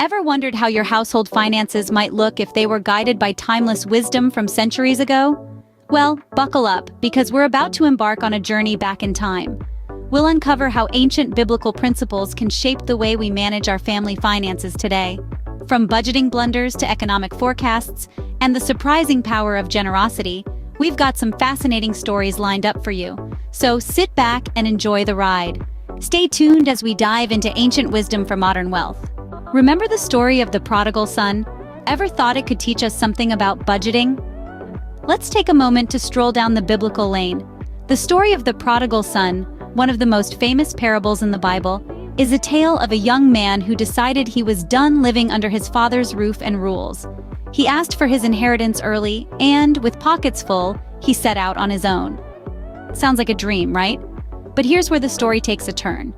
Ever wondered how your household finances might look if they were guided by timeless wisdom from centuries ago? Well, buckle up, because we're about to embark on a journey back in time. We'll uncover how ancient biblical principles can shape the way we manage our family finances today. From budgeting blunders to economic forecasts and the surprising power of generosity, we've got some fascinating stories lined up for you. So sit back and enjoy the ride. Stay tuned as we dive into ancient wisdom for modern wealth. Remember the story of the prodigal son? Ever thought it could teach us something about budgeting? Let's take a moment to stroll down the biblical lane. The story of the prodigal son, one of the most famous parables in the Bible, is a tale of a young man who decided he was done living under his father's roof and rules. He asked for his inheritance early, and, with pockets full, he set out on his own. Sounds like a dream, right? But here's where the story takes a turn.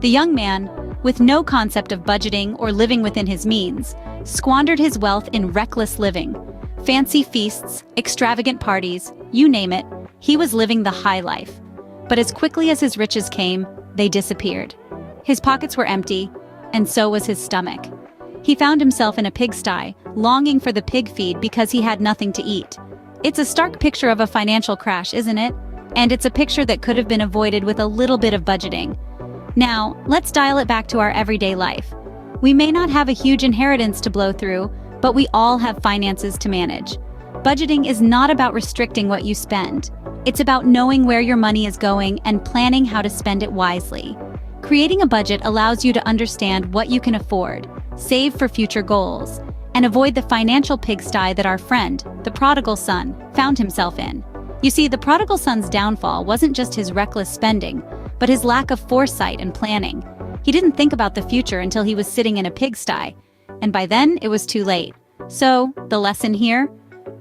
The young man, with no concept of budgeting or living within his means, squandered his wealth in reckless living. Fancy feasts, extravagant parties, you name it, he was living the high life. But as quickly as his riches came, they disappeared. His pockets were empty, and so was his stomach. He found himself in a pigsty, longing for the pig feed because he had nothing to eat. It's a stark picture of a financial crash, isn't it? And it's a picture that could have been avoided with a little bit of budgeting. Now, let's dial it back to our everyday life. We may not have a huge inheritance to blow through, but we all have finances to manage. Budgeting is not about restricting what you spend. It's about knowing where your money is going and planning how to spend it wisely. Creating a budget allows you to understand what you can afford, save for future goals, and avoid the financial pigsty that our friend, the prodigal son, found himself in. You see, the prodigal son's downfall wasn't just his reckless spending, but his lack of foresight and planning. He didn't think about the future until he was sitting in a pigsty, and by then it was too late. So, the lesson here?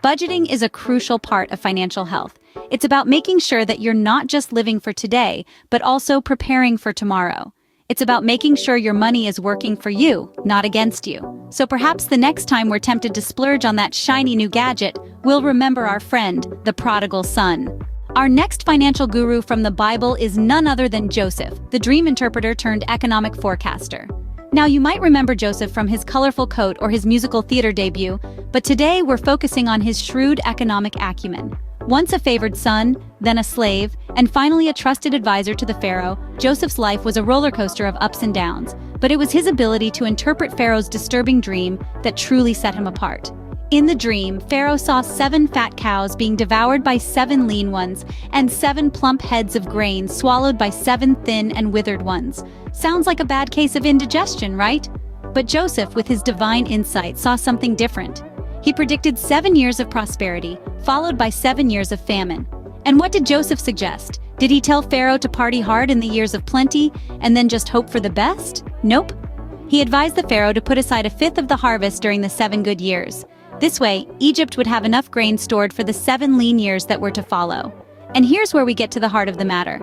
Budgeting is a crucial part of financial health. It's about making sure that you're not just living for today, but also preparing for tomorrow. It's about making sure your money is working for you, not against you. So perhaps the next time we're tempted to splurge on that shiny new gadget, we'll remember our friend, the prodigal son. Our next financial guru from the Bible is none other than Joseph, the dream interpreter turned economic forecaster. Now, you might remember Joseph from his colorful coat or his musical theater debut, but today we're focusing on his shrewd economic acumen. Once a favored son, then a slave, and finally a trusted advisor to the Pharaoh, Joseph's life was a roller coaster of ups and downs, but it was his ability to interpret Pharaoh's disturbing dream that truly set him apart. In the dream, Pharaoh saw 7 fat cows being devoured by 7 lean ones, and 7 plump heads of grain swallowed by 7 thin and withered ones. Sounds like a bad case of indigestion, right? But Joseph, with his divine insight, saw something different. He predicted 7 years of prosperity, followed by 7 years of famine. And what did Joseph suggest? Did he tell Pharaoh to party hard in the years of plenty, and then just hope for the best? Nope. He advised the Pharaoh to put aside 1/5 of the harvest during the 7 good years. This way, Egypt would have enough grain stored for the 7 lean years that were to follow. And here's where we get to the heart of the matter.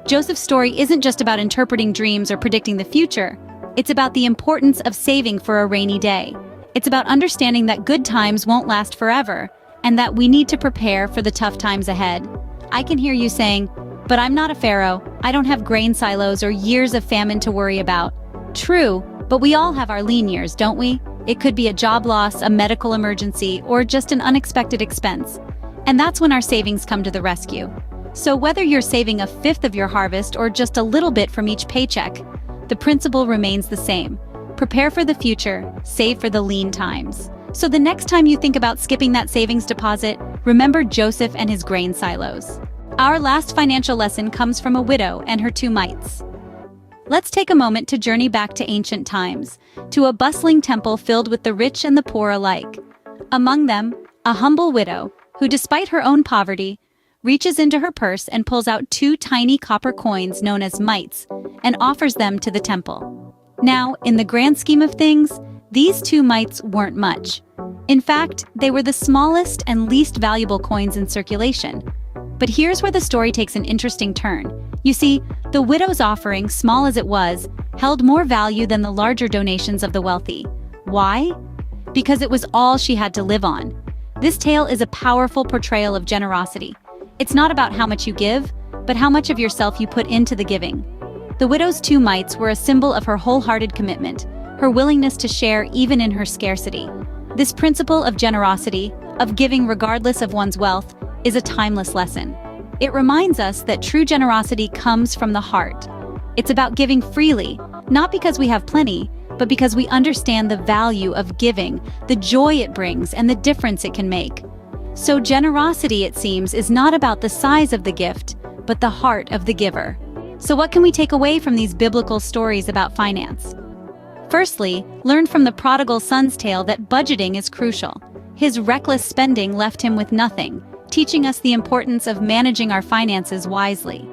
Joseph's story isn't just about interpreting dreams or predicting the future. It's about the importance of saving for a rainy day. It's about understanding that good times won't last forever, and that we need to prepare for the tough times ahead. I can hear you saying, "But I'm not a pharaoh. I don't have grain silos or years of famine to worry about." True, but we all have our lean years, don't we? It could be a job loss, a medical emergency, or just an unexpected expense. And that's when our savings come to the rescue. So whether you're saving 1/5 of your harvest or just a little bit from each paycheck, the principle remains the same. Prepare for the future, save for the lean times. So the next time you think about skipping that savings deposit, remember Joseph and his grain silos. Our last financial lesson comes from a widow and her 2 mites. Let's take a moment to journey back to ancient times, to a bustling temple filled with the rich and the poor alike. Among them, a humble widow, who despite her own poverty, reaches into her purse and pulls out 2 tiny copper coins known as mites, and offers them to the temple. Now, in the grand scheme of things, these 2 mites weren't much. In fact, they were the smallest and least valuable coins in circulation. But here's where the story takes an interesting turn. You see, the widow's offering, small as it was, held more value than the larger donations of the wealthy. Why? Because it was all she had to live on. This tale is a powerful portrayal of generosity. It's not about how much you give, but how much of yourself you put into the giving. The widow's 2 mites were a symbol of her wholehearted commitment, her willingness to share even in her scarcity. This principle of generosity, of giving regardless of one's wealth, is a timeless lesson. It reminds us that true generosity comes from the heart. It's about giving freely, not because we have plenty, but because we understand the value of giving, the joy it brings, and the difference it can make. So generosity, it seems, is not about the size of the gift, but the heart of the giver. So what can we take away from these biblical stories about finance? Firstly, learn from the prodigal son's tale that budgeting is crucial. His reckless spending left him with nothing, teaching us the importance of managing our finances wisely.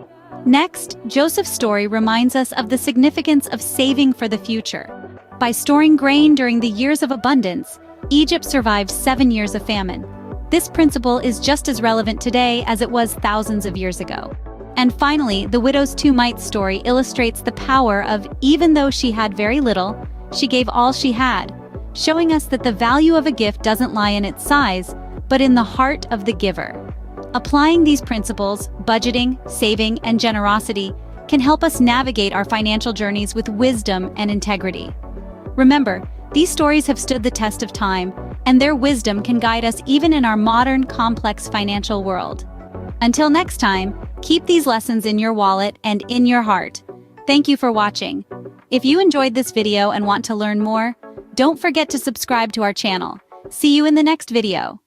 Next, Joseph's story reminds us of the significance of saving for the future. By storing grain during the years of abundance, Egypt survived 7 years of famine. This principle is just as relevant today as it was thousands of years ago. And finally, the widow's two mites story illustrates the power of, even though she had very little, she gave all she had, showing us that the value of a gift doesn't lie in its size, but in the heart of the giver. Applying these principles, budgeting, saving, and generosity, can help us navigate our financial journeys with wisdom and integrity. Remember, these stories have stood the test of time, and their wisdom can guide us even in our modern, complex financial world. Until next time, keep these lessons in your wallet and in your heart. Thank you for watching. If you enjoyed this video and want to learn more, don't forget to subscribe to our channel. See you in the next video.